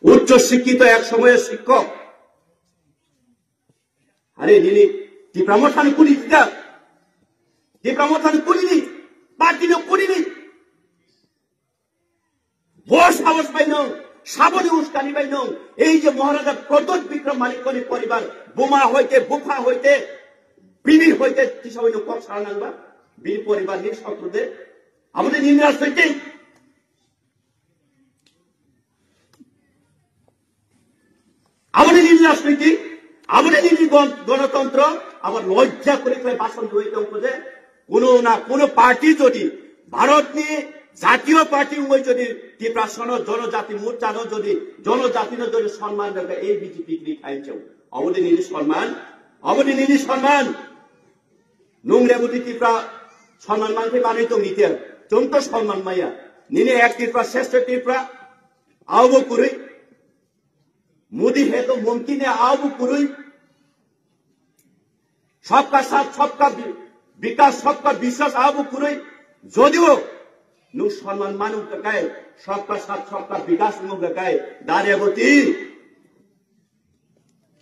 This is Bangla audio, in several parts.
উচ্চ শিক্ষিত এক সময়ের শিক্ষক আরে নিনি টিপ্রামথান কুনি দিতা টিপ্রামথান কুনিনি পার্টিনো কুনিনি বড় সাহস পাইন সাবনে উস্কানি পাইন এই যে মহারাজা প্রদ্যোৎ বিক্রম মালিকনি পরিবার বোমা হইতে বুফা হইতে বিনির হইতে কি সবাই কক সারা নাংবা বীর পরিবার নিয়ে শত্রুদের আমাদের নিন্দাস হইতে আমাদের নিজ রাজনীতি আমাদের নিজ গণতন্ত্র আবার লজ্জা করে ভাষণ হইতে যে কোনো না কোনো পার্টি যদি ভারত নিয়ে জাতীয় পার্টি ওই যদি ত্রিপ্রাসন জনজাতি মোর্চানো যদি জনজাতির যদি সম্মান দেবে এই বিজেপি খাইছে আমাদের নিজ সম্মান নোংরা বুদ্ধি ত্রিপ্রা সম্মান মানতে মানে তো নিতে চমত সম্মান মাইয়া নিনে এক ত্রিপ্রা শ্রেষ্ঠ ত্রিপ্রা আহ্ব করে मोदी है तो मुमकिन है आओ पुरुई सबका साथ सबका विकास सबका विश्वास आओ पुरुई যদিও नु सम्मान मानु काय सबका साथ सबका विकास नु काय दारेबती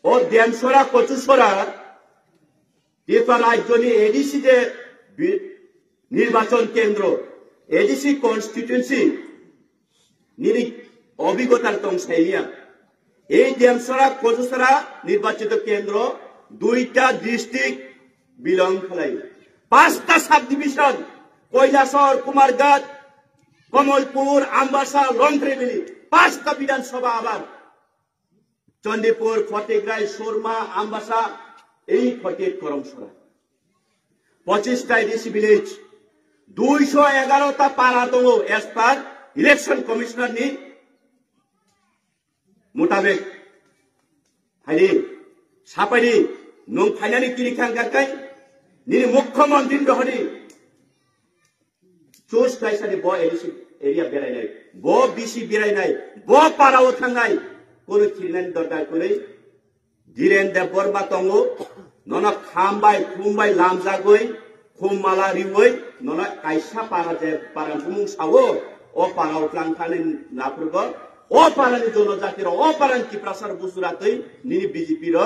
और देमसरा कचुसरा ত্রিপুরা রাজ্যনি এডিসি যে নির্বাচন কেন্দ্র এডিসি কনস্টিটিউয়েন্সি নিরি অভিজ্ঞতার তংসাইনিয়া এই দেমসরা কচুসরা নির্বাচিত কেন্দ্র দুইটা ডিস্ট্রিক্ট বিলং খালাই 5টা সাব ডিভিশন কৈলাসর কুমারঘাট কমলপুর আমবাসা লন্ড্রেমিলি 5টা বিধানসভা আবার চন্ডীপুর ফতেগ্রাই শর্মা আমবাসা এই ফটেক করমসরা 25টা ডিসি ভিলেজ 211টা পাড়া দङ এজ পার ইলেকশন কমিশনার नि मुताबिक हाइदि सापाइदि नों फाइनानि किरिखां गारकाय निनि मुख्यमंत्री दहरि चुज क्राइसानि ब एरिया बेरायनाय ब बिसि बेरायनाय ब पाराव थांनाय कोनो खिरनानि दरकार करै धीरेन देव बर्मा दङ नना खामबाय खुमबाय लामजागै खुममाला रिवै नना कायसा पारा जे पारा बुमुं सावो अ पाराव थांखानि नाफोरखौ अपारानि जनजातिर अपारानि टिप्रासार बुसुरातै निनि बीजेपी र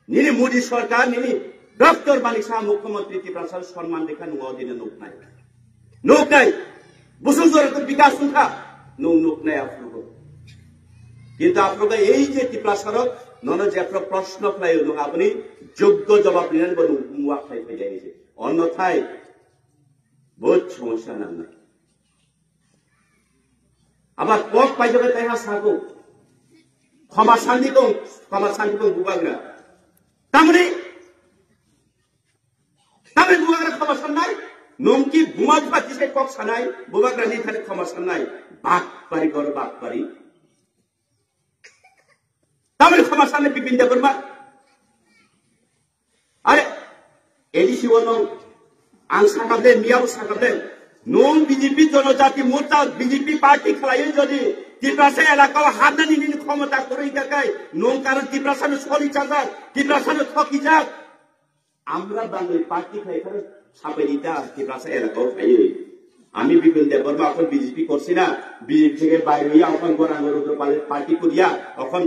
निनि मोदी सरकार निनि डॉक्टर मानिक शाह मुख्यमंत्री टिप्रासार सम्मान देखा नुवा दिने नुकनाय बुसुजर तो विकास सुखा नुकनाय आफुरगो কিন্তু আপনারা এই যে টিপ্রাসার নন যে আপনারা প্রশ্ন খাইও নো আপনি যোগ্য জবাব দিলেন বলু মুয়া খাই ফেলে যাইছে অন্যথায় বহুত সমস্যা না আবার কক পাইজবে তাইহা সাগো ক্ষমা শান্তিকং বুবাগ্রা তামরে বুবাগ্রা ক্ষমা সান্নাই নমকি বুমা পাতিছে কক সানাই বুবাগ্রা নি খালি ক্ষমা সান্নাই বাকবারি গর বাকবারি তামরে ক্ষমা সান্নে বিপিন দেবর্মা আরে এডিসি ওনো আং সাকাবলে মিয়াও সাকাবলে नों बीजेपी जनजाति मोर्चा बीजेपी पार्टी खलायो जदि ত্রিপ্রাসা এলাকাও হাতনানি নিনি ক্ষমতা করেই দেখায় নং কারণ ত্রিপ্রাসানো সরি চাঁদাক ত্রিপ্রাসানো ঠকি যাক আমরা বাঙালি পার্টি খাই এখানে ছাপে দিতা ত্রিপ্রাসা এলাকাও খাইয়ে আমি বিপিন দেববর্মা এখন বিজেপি করছি না বিজেপি থেকে বাইরে হইয়া এখন গরাঙ্গর পার্টি করিয়া এখন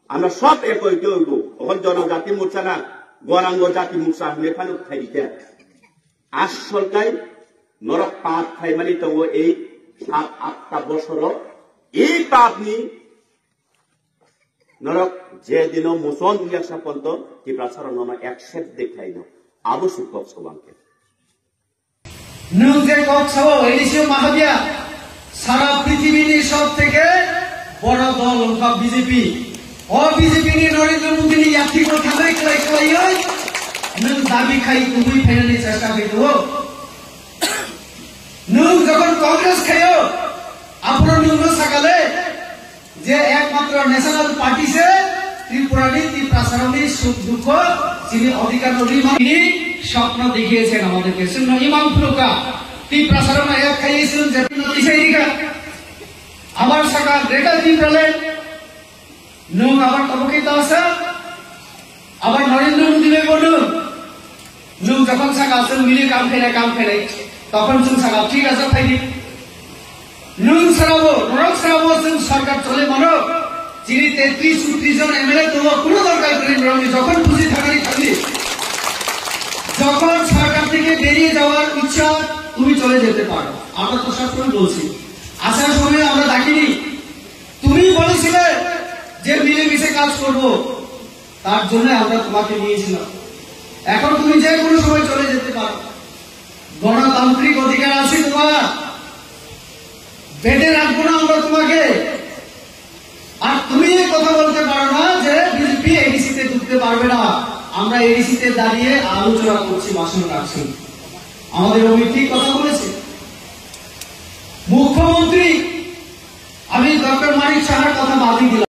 আমরা সব এক হইতে হইব এখন জনজাতি মোর্চা না গরাঙ্গ জাতি মোর্চা হলে এখানে খাই দিতে আসলকাই নরক পাপ খাই মানে তো এই 7-8টা বছর এই পাপ নি নরক যে দিন মোচন উলিয়াসা পন্ত ত্রিপ্রাসার নন একসেপ্ট দেখাই না আবশ্যক সবাঙ্কে নং যে কক্সব এডিসিও মাহাবিয়া সারা পৃথিবীর সব থেকে বড় দল হল বিজেপি ও বিজেপি নি নরেন্দ্র মোদী নি ইয়াতি কো থাকাই কলাই নং দাবি খাই তুমি ফেরানি চেষ্টা করিও নং যখন কংগ্রেস খাইও আপনার নং সকালে যে একমাত্র ন্যাশনাল পার্টি সে ত্রিপুরানি ত্রিপ্রাসারণী সুখ দুঃখ যিনি অধিকার তিনি স্বপ্ন দেখিয়েছেন আমাদেরকে শুনুন ইমাম ফুলকা ত্রিপ্রাসারণ এক খাইয়েছিলেন যে দিশাইরিকা আবার সকাল রেটা ত্রিপ্রালে নং আবার তবকিত আছে আবার নরেন্দ্র মোদী বলুন নং যখন সকাল মিলে কাম ফেলে তখন जों सकाल ठीक আছে फाइदि नों सराबो नरक सराबो जों सरकार चले मनो যিনি 33-34 জন এমএলএ তোমার কোনো দরকার করেন, যখন খুশি থাকারই খালি, যখন সরকার থেকে বেরিয়ে যাওয়ার ইচ্ছা তুমি চলে যেতে পারো। আমরা তো সবসময় বলছি, আসার সময় আমরা দেখিনি, তুমি বলেছিলে যে মিলেমিশে কাজ করব, তার জন্য আমরা তোমাকে নিয়েছিলাম। এখন তুমি যে কোনো সময় চলে যেতে পারো, গণতান্ত্রিক অধিকার আছে তোমার, বেঁধে রাখবো না আমরা তোমাকে। আর তুমি কথা বলতে পারো না যে বিজেপি এডিসিতে ঢুকতে পারবে না। আমরা এডিসিতে দাঁড়িয়ে আলোচনা করছি, ভাষণ রাখছি, আমাদের অমিত কথা বলেছে। মুখ্যমন্ত্রী, আমি ডক্টর মানিক সাহার কথা বাদই দিলাম।